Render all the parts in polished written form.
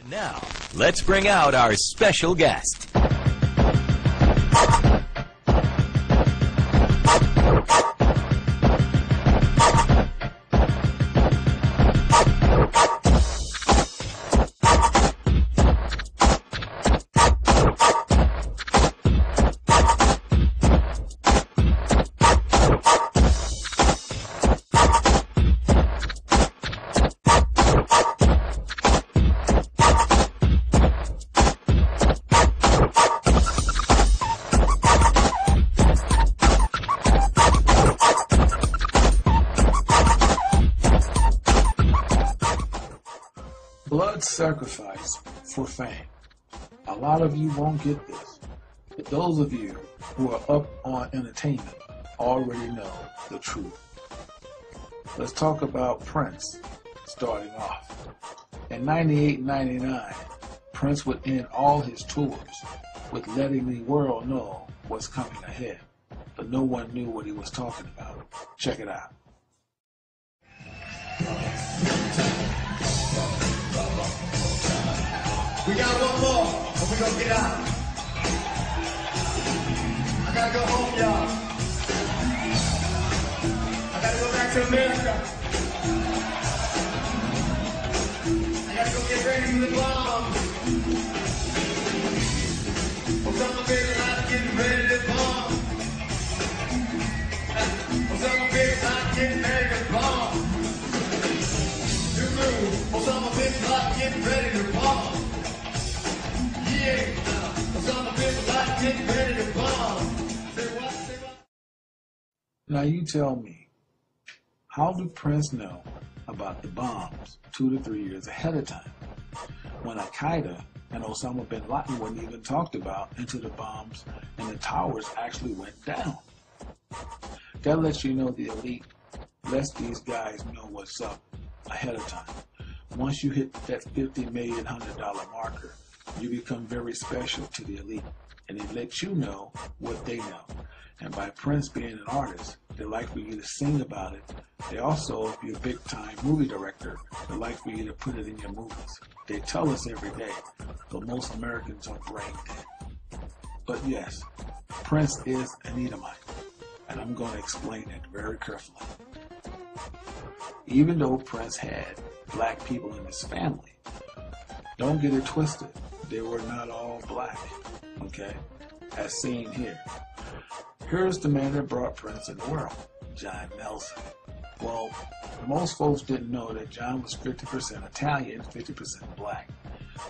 And now, let's bring out our special guest. Blood sacrifice for fame. A lot of you won't get this, but those of you who are up on entertainment already know the truth. Let's talk about Prince starting off. In 98 and 99, Prince would end all his tours with letting the world know what's coming ahead, but no one knew what he was talking about. Check it out. We got one more, and we're gonna get out. I gotta go home, y'all. I gotta go back to America. I gotta go get ready for the bomb. Osama bin Laden getting ready to bomb. Osama bin Laden getting ready to bomb. You move. Osama bin Laden getting ready to bomb. Now you tell me, how did Prince know about the bombs 2 to 3 years ahead of time, when Al-Qaeda and Osama bin Laden weren't even talked about until the bombs and the towers actually went down? That lets you know the elite lets these guys know what's up ahead of time. Once you hit that $50 million marker, you become very special to the elite, and it lets you know what they know. And by Prince being an artist, they like for you to sing about it. They also, if you're a big-time movie director, they like for you to put it in your movies. They tell us every day, but most Americans are brain dead. But yes, Prince is an Edomite, and I'm going to explain it very carefully. Even though Prince had black people in his family, don't get it twisted. They were not all black, okay? As seen here. Here's the man that brought Prince in the world, John Nelson. Well, most folks didn't know that John was 50% Italian, 50% black.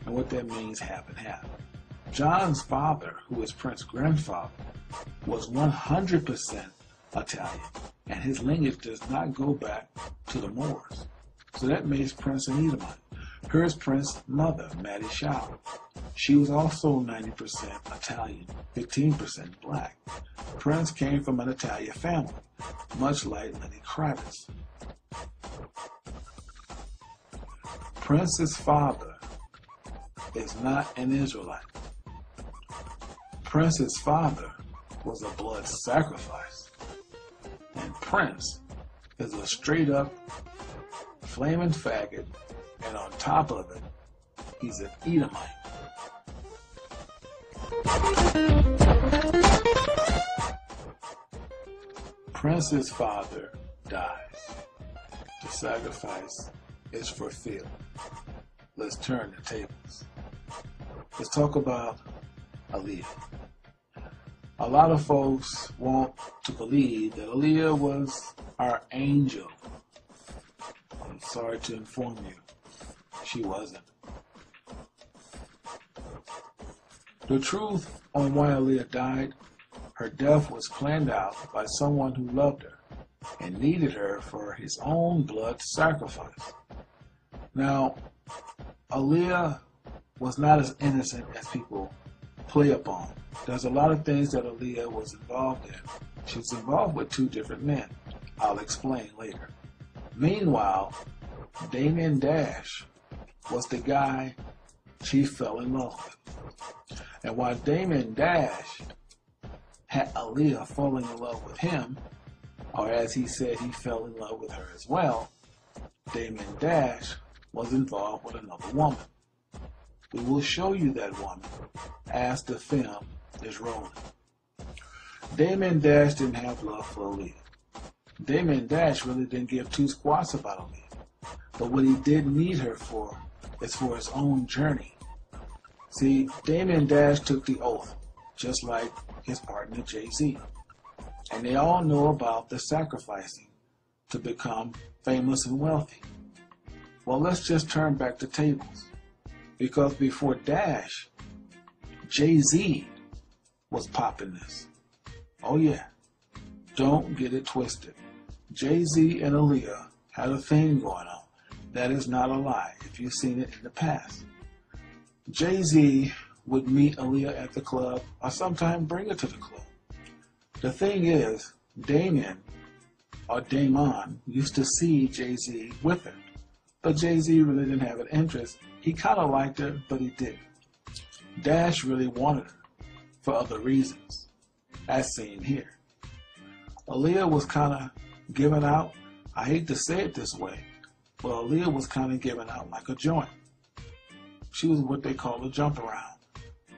And what that means, half and half. John's father, who is Prince's grandfather, was 100% Italian, and his lineage does not go back to the Moors. So that makes Prince an Edomite. Here's Prince's mother, Mattie Shaw. She was also 90% Italian, 15% black. Prince came from an Italian family, much like Lenny Kravitz. Prince's father is not an Israelite. Prince's father was a blood sacrifice. And Prince is a straight up flaming faggot, and on top of it, he's an Edomite. Prince's father dies. The sacrifice is fulfilled. Let's turn the tables. Let's talk about Aaliyah. A lot of folks want to believe that Aaliyah was our angel. I'm sorry to inform you, she wasn't. The truth on why Aaliyah died, her death was planned out by someone who loved her and needed her for his own blood sacrifice. Now, Aaliyah was not as innocent as people play upon. There's a lot of things that Aaliyah was involved in. She was involved with 2 different men. I'll explain later. Meanwhile, Damien Dash was the guy she fell in love with. And while Damien Dash had Aaliyah falling in love with him, or as he said, he fell in love with her as well, Damien Dash was involved with another woman. We will show you that woman as the film is rolling. Damon Dash didn't have love for Aaliyah. Damon Dash really didn't give two squats about Aaliyah. But what he did need her for is for his own journey. See, Damon Dash took the oath, just like his partner Jay-Z. And they all know about the sacrificing to become famous and wealthy. Well, let's just turn back the tables. Because before Dash, Jay-Z was popping this. Oh yeah, don't get it twisted. Jay-Z and Aaliyah had a thing going on. That is not a lie if you've seen it in the past. Jay-Z would meet Aaliyah at the club or sometimes bring her to the club. The thing is, Damon used to see Jay-Z with her. But Jay-Z really didn't have an interest. He kind of liked her, but he didn't. Dash really wanted her for other reasons, as seen here. Aaliyah was kind of giving out, I hate to say it this way, but Aaliyah was kind of giving out like a joint. She was what they call a jump around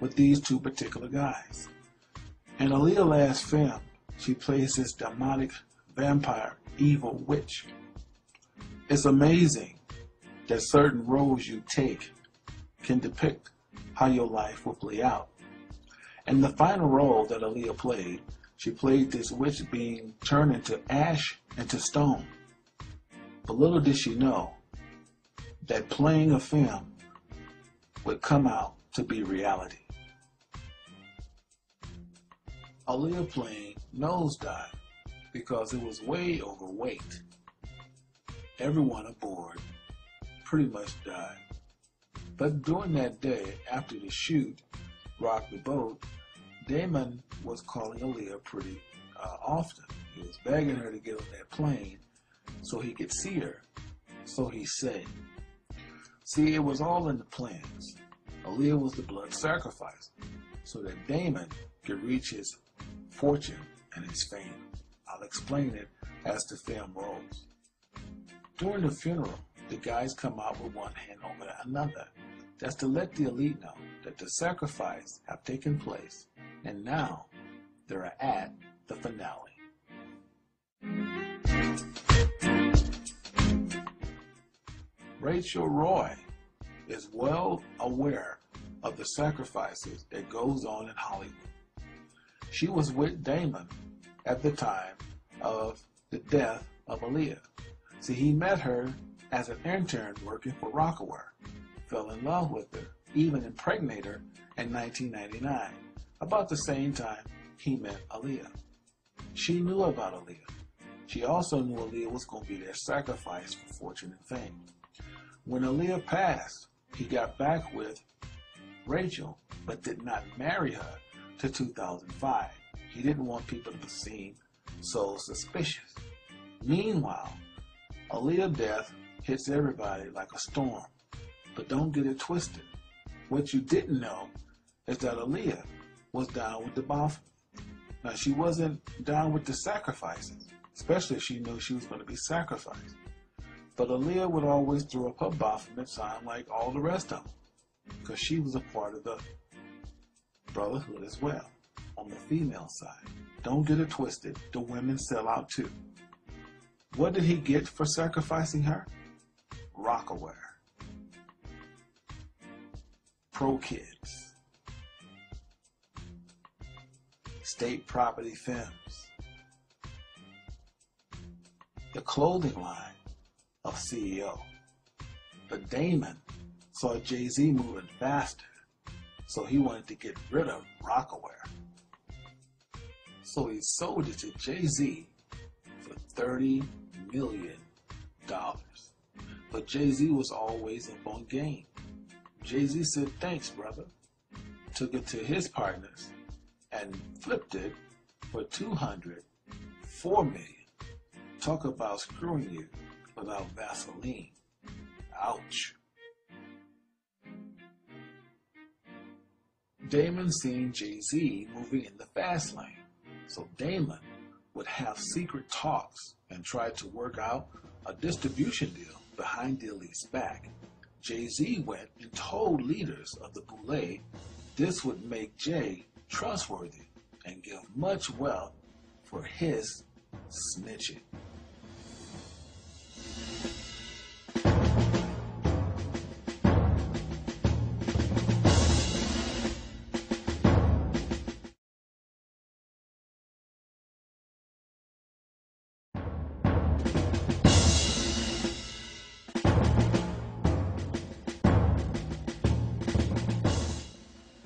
with these two particular guys. In Aaliyah's last film, she plays this demonic vampire evil witch. It's amazing that certain roles you take can depict how your life will play out. In the final role that Aaliyah played, she played this witch being turned into ash into stone. But little did she know that playing a film would come out to be reality. Aaliyah playing Nosedive because it was way overweight. Everyone aboard pretty much died. But during that day, after the shoot, Rock the Boat, Damon was calling Aaliyah pretty often. He was begging her to get on that plane so he could see her, so he said. See, it was all in the plans. Aaliyah was the blood sacrifice so that Damon could reach his fortune and his fame. I'll explain it as the film rolls. During the funeral, the guys come out with one hand over another. That's to let the elite know that the sacrifice have taken place, and now they're at the finale. Rachel Roy is well aware of the sacrifices that goes on in Hollywood. She was with Damon at the time of the death of Aaliyah. See, he met her as an intern working for Rockaware, fell in love with her, even impregnated her in 1999, about the same time he met Aaliyah. She knew about Aaliyah. She also knew Aaliyah was going to be their sacrifice for fortune and fame. When Aaliyah passed, he got back with Rachel, but did not marry her till 2005. He didn't want people to be seen so suspicious. Meanwhile, Aaliyah's death hits everybody like a storm. But don't get it twisted. What you didn't know is that Aaliyah was down with the Baphomet. Now, she wasn't down with the sacrifices, especially if she knew she was going to be sacrificed. But Aaliyah would always throw up her Baphomet sign like all the rest of them, because she was a part of the brotherhood as well, on the female side. Don't get it twisted. The women sell out too. What did he get for sacrificing her? Rockaware. Pro Kids. State Property Films. The clothing line of CEO. But Damon saw Jay-Z moving faster, so he wanted to get rid of Rockaware. So he sold it to Jay-Z for $30 million. But Jay-Z was always up on game. Jay-Z said, thanks, brother. Took it to his partners and flipped it for $204 million. Talk about screwing you without Vaseline. Ouch. Damon seen Jay-Z moving in the fast lane, so Damon would have secret talks and try to work out a distribution deal behind the elite's back. Jay-Z went and told leaders of the Boule this would make Jay trustworthy and give much wealth for his snitching.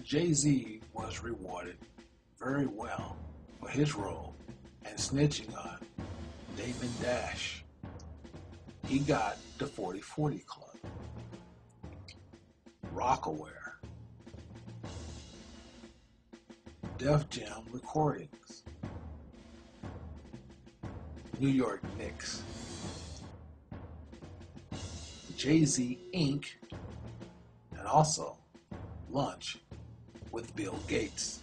Jay-Z was rewarded very well for his role in snitching on Damon Dash. He got the 40/40 Club, Rockaware, Def Jam Recordings, New York Knicks, Jay-Z Inc., and also lunch with Bill Gates.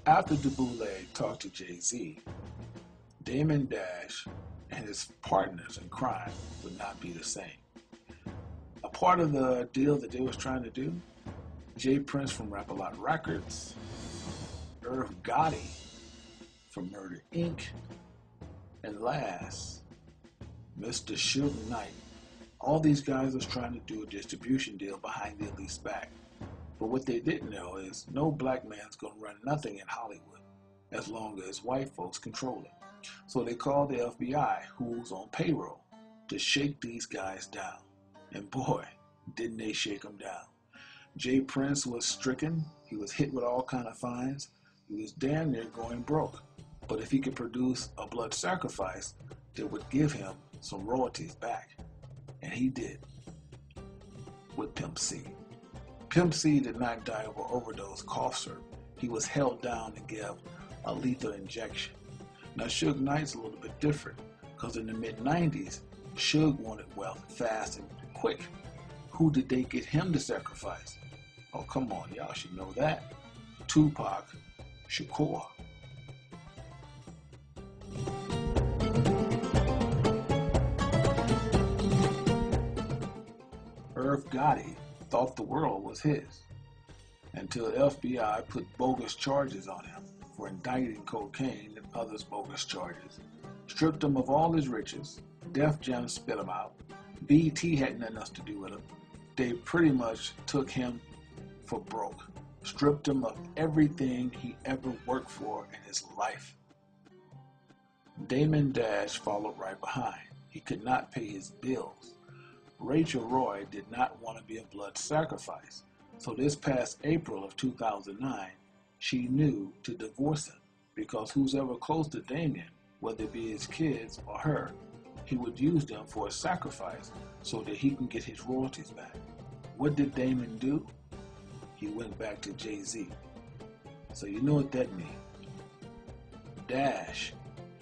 After DeBoule talked to Jay-Z, Damon Dash and his partners in crime would not be the same. A part of the deal that they was trying to do, J. Prince from Rap-A-Lot Records, Irv Gotti from Murder Inc., and last, Mr. Suge Knight. All these guys was trying to do a distribution deal behind the Elite's back. But what they didn't know is no black man's going to run nothing in Hollywood as long as white folks control it. So they called the FBI, who's on payroll, to shake these guys down. And boy, didn't they shake them down. J. Prince was stricken. He was hit with all kind of fines. He was damn near going broke. But if he could produce a blood sacrifice that would give him some royalties back. And he did, with PIMP-C. PIMP-C did not die of an overdose cough syrup. He was held down and gave a lethal injection. Now, Suge Knight's a little bit different, because in the mid-90s, Suge wanted wealth fast and quick. Who did they get him to sacrifice? Oh, come on, y'all should know that. Tupac Shakur. Irv Gotti thought the world was his until the FBI put bogus charges on him for indicting cocaine and others bogus charges, stripped him of all his riches. Def Jam spit him out. BET had nothing else to do with him. They pretty much took him for broke, stripped him of everything he ever worked for in his life. Damon Dash followed right behind. He could not pay his bills. Rachel Roy did not want to be a blood sacrifice, so this past April of 2009, she knew to divorce him because who's ever close to Damien, whether it be his kids or her, he would use them for a sacrifice so that he can get his royalties back. What did Damon do? He went back to Jay-Z. So you know what that means. Dash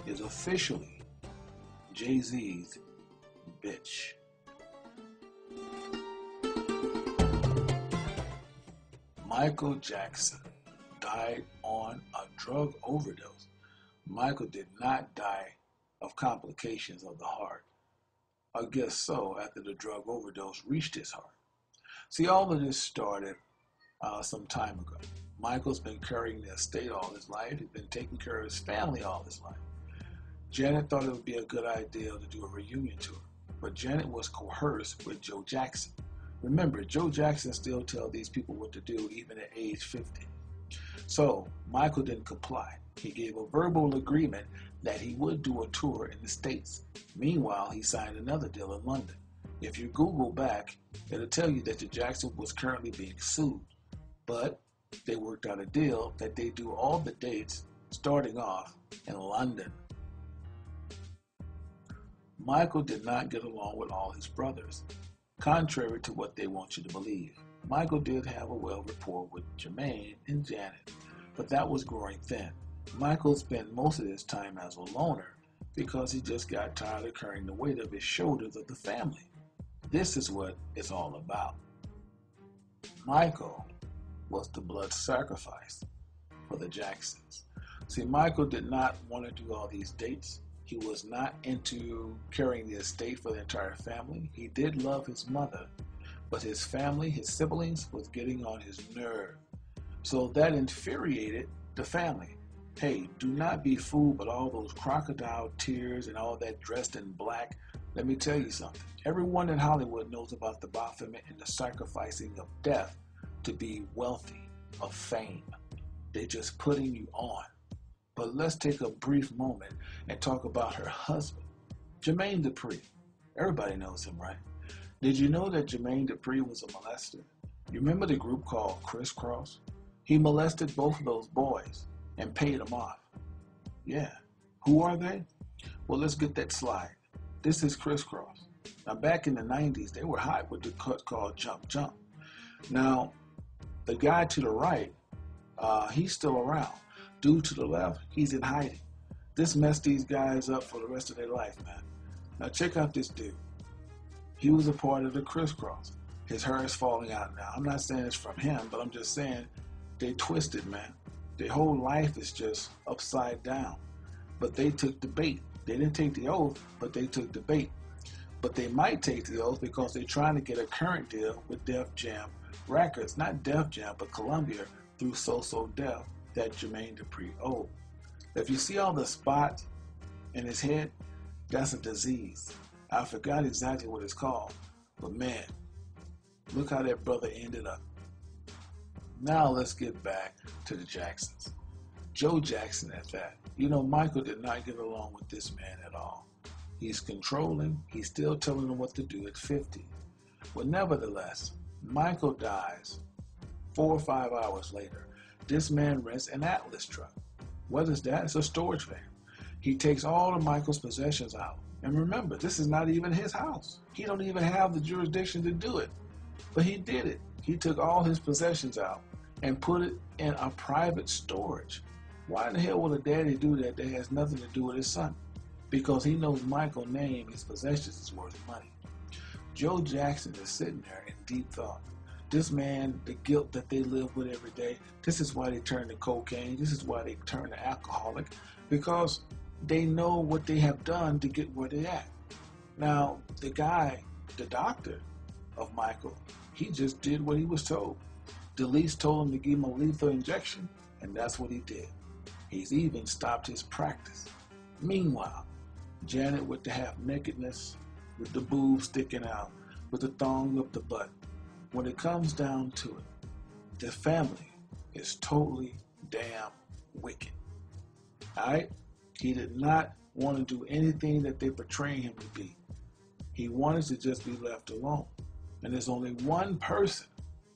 is officially Jay-Z's bitch. Michael Jackson died on a drug overdose. Michael did not die of complications of the heart. I guess so, after the drug overdose reached his heart. See, all of this started some time ago. Michael's been carrying the estate all his life. He's been taking care of his family all his life. Janet thought it would be a good idea to do a reunion tour, but Janet was coerced with Joe Jackson. Remember, Joe Jackson still tells these people what to do even at age 50. So Michael didn't comply. He gave a verbal agreement that he would do a tour in the States. Meanwhile, he signed another deal in London. If you Google back, it'll tell you that the Jackson was currently being sued. But they worked out a deal that they do all the dates starting off in London. Michael did not get along with all his brothers, contrary to what they want you to believe. Michael did have a well rapport with Jermaine and Janet, but that was growing thin. Michael spent most of his time as a loner because he just got tired of carrying the weight of his shoulders of the family. This is what it's all about. Michael was the blood sacrifice for the Jacksons. See, Michael did not want to do all these dates. He was not into carrying the estate for the entire family. He did love his mother, but his family, his siblings, was getting on his nerve. So that infuriated the family. Hey, do not be fooled by all those crocodile tears and all that dressed in black. Let me tell you something. Everyone in Hollywood knows about the Baphomet and the sacrificing of death to be wealthy, of fame. They're just putting you on. But let's take a brief moment and talk about her husband, Jermaine Dupri. Everybody knows him, right? Did you know that Jermaine Dupri was a molester? You remember the group called Crisscross? He molested both of those boys and paid them off. Yeah. Who are they? Well, let's get that slide. This is Crisscross. Now, back in the 90s, they were hot with the cut called Jump Jump. Now, the guy to the right, he's still around. Dude to the left, he's in hiding. This messed these guys up for the rest of their life, man. Now, check out this dude. He was a part of the Crisscross. His hair is falling out now. I'm not saying it's from him, but I'm just saying they twisted, man. Their whole life is just upside down. But they took the bait. They didn't take the oath, but they took the bait. But they might take the oath because they're trying to get a current deal with Def Jam Records. Not Def Jam, but Columbia through So Def that Jermaine Dupri owed. If you see all the spots in his head, that's a disease. I forgot exactly what it's called, but man, look how that brother ended up. Now let's get back to the Jacksons. Joe Jackson at that. You know, Michael did not get along with this man at all. He's controlling. He's still telling him what to do at 50. But nevertheless, Michael dies 4 or 5 hours later. This man rents an Atlas truck. What is that? It's a storage van. He takes all of Michael's possessions out. And remember, this is not even his house. He don't even have the jurisdiction to do it. But he did it. He took all his possessions out and put it in a private storage. Why in the hell would a daddy do that that has nothing to do with his son? Because he knows Michael's name, his possessions is worth money. Joe Jackson is sitting there in deep thought. This man, the guilt that they live with every day, this is why they turn to cocaine, this is why they turn to alcoholic, because they know what they have done to get where they're at. Now, the guy, the doctor of Michael, he just did what he was told. Delise told him to give him a lethal injection, and that's what he did. He's even stopped his practice. Meanwhile, Janet with the half-nakedness, with the boobs sticking out, with the thong up the butt. When it comes down to it, the family is totally damn wicked. Alright? He did not want to do anything that they portraying him to be. He wanted to just be left alone. And there's only one person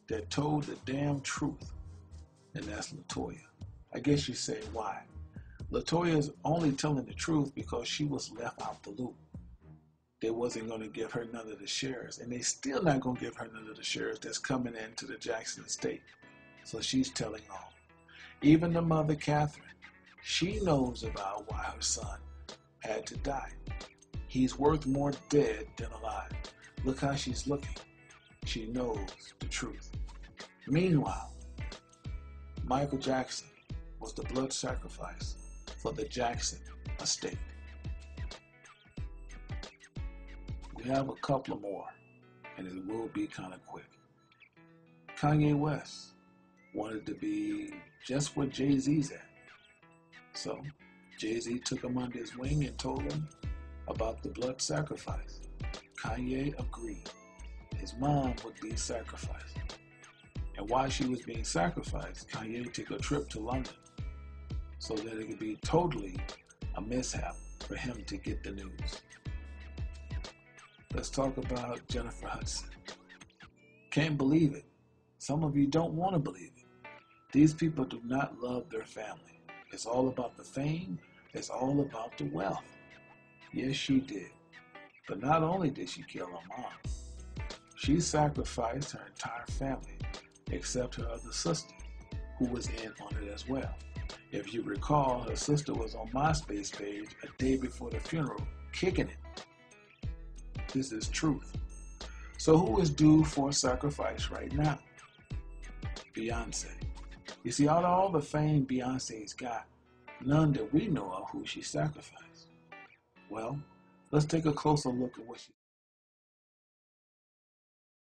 that told the damn truth, and that's LaToya. I guess you say why. LaToya is only telling the truth because she was left out the loop. They wasn't going to give her none of the shares, and they still not going to give her none of the shares that's coming into the Jackson estate. So she's telling all. Even the mother, Catherine, she knows about why her son had to die. He's worth more dead than alive. Look how she's looking. She knows the truth. Meanwhile, Michael Jackson was the blood sacrifice for the Jackson estate. We have a couple more, and it will be kind of quick. Kanye West wanted to be just where Jay-Z's at. So Jay-Z took him under his wing and told him about the blood sacrifice. Kanye agreed. His mom would be sacrificed. And while she was being sacrificed, Kanye took a trip to London so that it could be totally a mishap for him to get the news. Let's talk about Jennifer Hudson. Can't believe it. Some of you don't want to believe it. These people do not love their family. It's all about the fame. It's all about the wealth. Yes, she did. But not only did she kill her mom, she sacrificed her entire family except her other sister, who was in on it as well. If you recall, her sister was on MySpace page a day before the funeral, kicking it. This is truth. So who is due for sacrifice right now? Beyonce. You see, out of all the fame Beyonce's got, none that we know of who she sacrificed. Well, let's take a closer look at what she